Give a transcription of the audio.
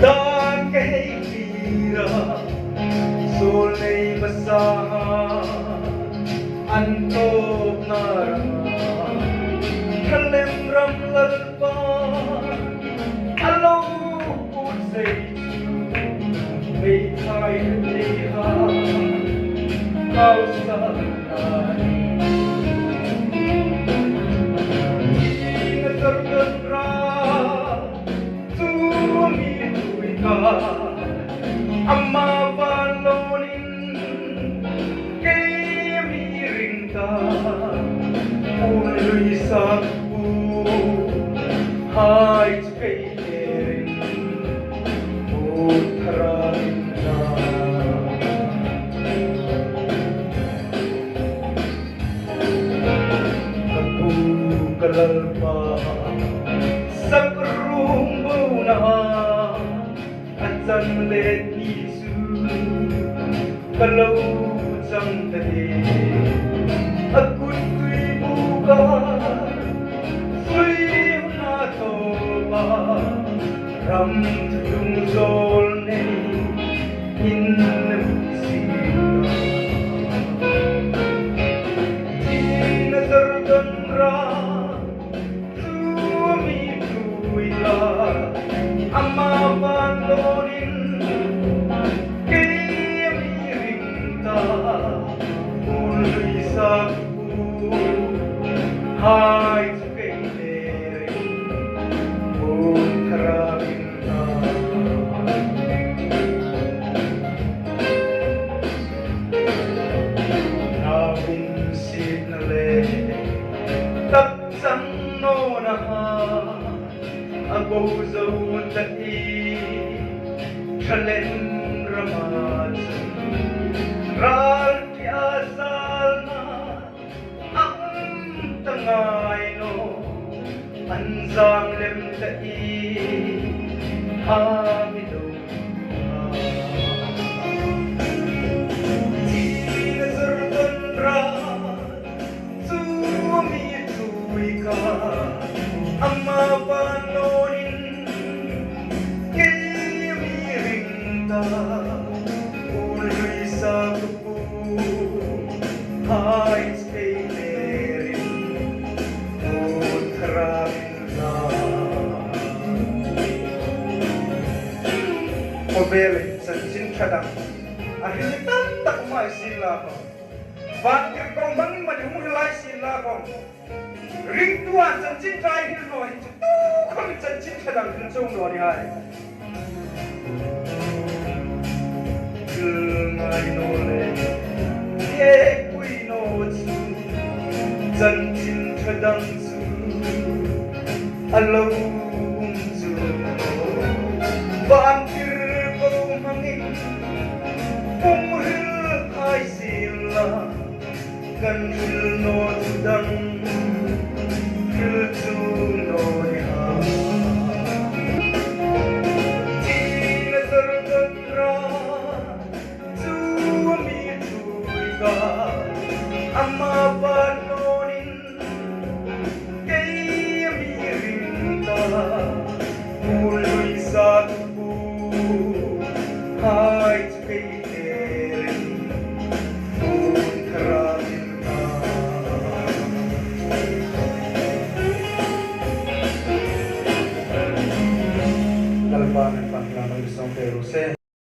Dan kay kira sulay basahan antog narama kalem ram lalpan alaw usay may kay liha kausalan ingat Amma balonin kay mirinta uloy sakpo hay kay erin utarain na kapukalalpa sa karumbo na Sanlet isu kalau sang tadi aku tui buka sui na toba ram tung zol ne in sina tin zardan ra tumi tuila amma balonin uloy sakpo hay kay erin utarain na nawinsit na le taksang no na ha abaw tai kalen ramadsan ral di asal na ang tangay no ansang lem tai hamido tinazardan ra sumituwi ka amma panonin kay mirinta uloy sakpo hay kay erin utarain na Obele sa sinchadang akhirnya tak mai sila ko bakit kong bangin madihulay sila ko ring tuan sa sinchai hilno hintu kong sa sinchadang hinsong lo ni hai ngay nole ye quy nô chu dân xin cho đăng su alo chu ban kir ko mangin umhil hai sila kan hil no chu dang hil chu no ya amma panonin kay mirinta uloy sakpo hay kay erin utarain na Kalpanan pa ng isang pero